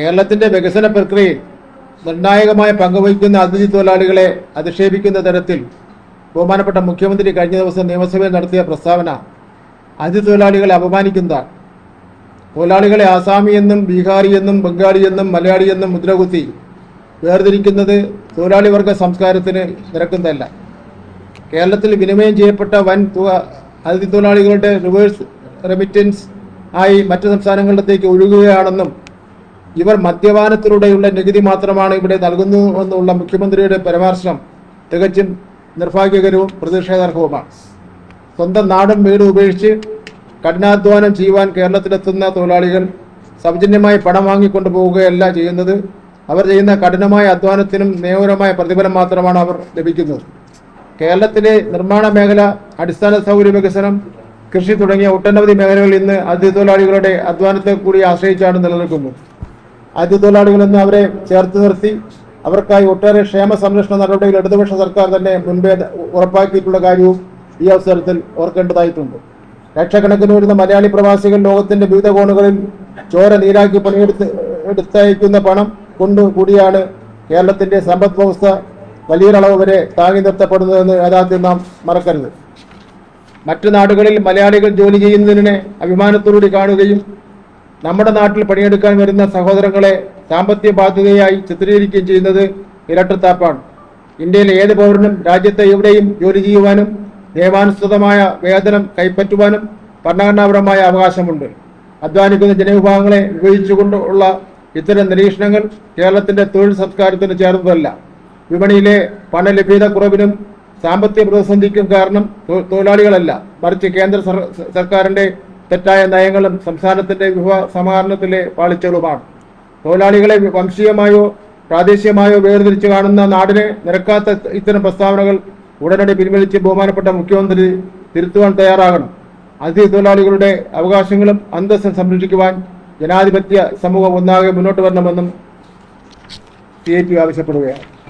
കേരളത്തിന്റെ വികസന പ്രക്രിയയിൽ നിർണായകമായ പങ്കുവഹിക്കുന്ന അതിഥി തൊഴിലാളികളെ അധിക്ഷേപിക്കുന്ന തരത്തിൽ ബഹുമാനപ്പെട്ട മുഖ്യമന്ത്രി കഴിഞ്ഞ ദിവസം നിയമസഭയിൽ നടത്തിയ പ്രസ്താവന അതിഥി തൊഴിലാളികളെ അപമാനിക്കുന്നതാണ്. തൊഴിലാളികളെ ആസാമി എന്നും ബീഹാറി എന്നും ബംഗാളി എന്നും മലയാളി എന്നും മുദ്രകുത്തി വേർതിരിക്കുന്നത് തൊഴിലാളി വർഗ സംസ്കാരത്തിന് നിരക്കുന്നതല്ല. കേരളത്തിൽ വിനിമയം ചെയ്യപ്പെട്ട വൻ തുക അതിഥി തൊഴിലാളികളുടെ റിവേഴ്സ് റെമിറ്റൻസ് ആയി മറ്റ് സംസ്ഥാനങ്ങളിലേക്ക് ഒഴുകുകയാണെന്നും ഇവർ മദ്യപാനത്തിലൂടെയുള്ള നികുതി മാത്രമാണ് ഇവിടെ നൽകുന്നുവെന്നുള്ള മുഖ്യമന്ത്രിയുടെ പരാമർശം തികച്ചും നിർഭാഗ്യകരവും പ്രതിഷേധാർഹവുമാണ്. സ്വന്തം നാടും വീടും ഉപേക്ഷിച്ച് കഠിനാധ്വാനം ചെയ്യുവാൻ കേരളത്തിലെത്തുന്ന തൊഴിലാളികൾ സൗജന്യമായി പണം വാങ്ങിക്കൊണ്ടു പോവുകയല്ല ചെയ്യുന്നത്. അവർ ചെയ്യുന്ന കഠിനമായ അധ്വാനത്തിനും നിയമപരമായ പ്രതിഫലം മാത്രമാണ് അവർ ലഭിക്കുന്നത്. കേരളത്തിലെ നിർമ്മാണ മേഖല, അടിസ്ഥാന സൗകര്യ വികസനം, കൃഷി തുടങ്ങിയ ഒട്ടനവധി മേഖലകൾ ഇന്ന് അതിഥി തൊഴിലാളികളുടെ അധ്വാനത്തെ കൂടി ആശ്രയിച്ചാണ് നിലനിൽക്കുന്നത്. അതിഥി തൊഴിലാളികളെന്ന് അവരെ ചേർത്ത് നിർത്തി അവർക്കായി ഒട്ടേറെ ക്ഷേമ സംരക്ഷണ നടപടികൾ ഇടതുപക്ഷ സർക്കാർ തന്നെ മുൻപേ ഉറപ്പാക്കിയിട്ടുള്ള കാര്യവും ഈ അവസരത്തിൽ ഓർക്കേണ്ടതായിട്ടുണ്ട്. ലക്ഷക്കണക്കിന് വരുന്ന മലയാളി പ്രവാസികൾ ലോകത്തിന്റെ വിവിധ കോണുകളിൽ ചോര നീരാക്കി എടുത്തയക്കുന്ന പണം കൊണ്ട് കൂടിയാണ് കേരളത്തിന്റെ സമ്പദ് വ്യവസ്ഥ വലിയൊരളവ് വരെ താങ്ങി നിർത്തപ്പെടുന്നതെന്ന് യാഥാർത്ഥ്യം നാം മറക്കരുത്. മറ്റു നാടുകളിൽ മലയാളികൾ ജോലി ചെയ്യുന്നതിനെ അഭിമാനത്തോടുകൂടി കാണുകയും നമ്മുടെ നാട്ടിൽ പണിയെടുക്കാൻ വരുന്ന സഹോദരങ്ങളെ സാമ്പത്തിക ബാധ്യതയായി ചിത്രീകരിക്കുകയും ചെയ്യുന്നത് ഇരട്ടത്താപ്പാണ്. ഇന്ത്യയിലെ ഏത് പൗരനും രാജ്യത്തെ എവിടെയും ജോലി ചെയ്യുവാനും നിയമാനുസൃതമായ വേതനം കൈപ്പറ്റുവാനും ഭരണഘടനാപരമായ അവകാശമുണ്ട്. അധ്വാനിക്കുന്ന ജനവിഭാഗങ്ങളെ വിഭജിച്ചുകൊണ്ടുള്ള ഇത്തരം നിരീക്ഷണങ്ങൾ കേരളത്തിന്റെ തൊഴിൽ സംസ്കാരത്തിന് ചേർന്നതല്ല. വിപണിയിലെ പണലഭ്യത കുറവിനും സാമ്പത്തിക പ്രതിസന്ധിക്കും കാരണം തൊഴിലാളികളല്ല, മറിച്ച് കേന്ദ്ര സർക്കാരിന്റെ തെറ്റായ നയങ്ങളും സംസ്ഥാനത്തിന്റെ വിഭവ സമാഹരണത്തിലെ പാളിച്ചകളുമാണ്. തൊഴിലാളികളെ വംശീയമായോ പ്രാദേശികമായോ വേർതിരിച്ച് കാണുന്ന നാടിനെ നിരക്കാത്ത ഇത്തരം പ്രസ്താവനകൾ ഉടനടി പിൻവലിച്ച് ബഹുമാനപ്പെട്ട മുഖ്യമന്ത്രി തിരുത്തുവാൻ തയ്യാറാകണം. അതിഥി തൊഴിലാളികളുടെ അവകാശങ്ങളും അന്തസ്സും സംരക്ഷിക്കുവാൻ ജനാധിപത്യ സമൂഹം ഒന്നാകെ മുന്നോട്ട് വരണമെന്നും CITU ആവശ്യപ്പെടുകയാണ്.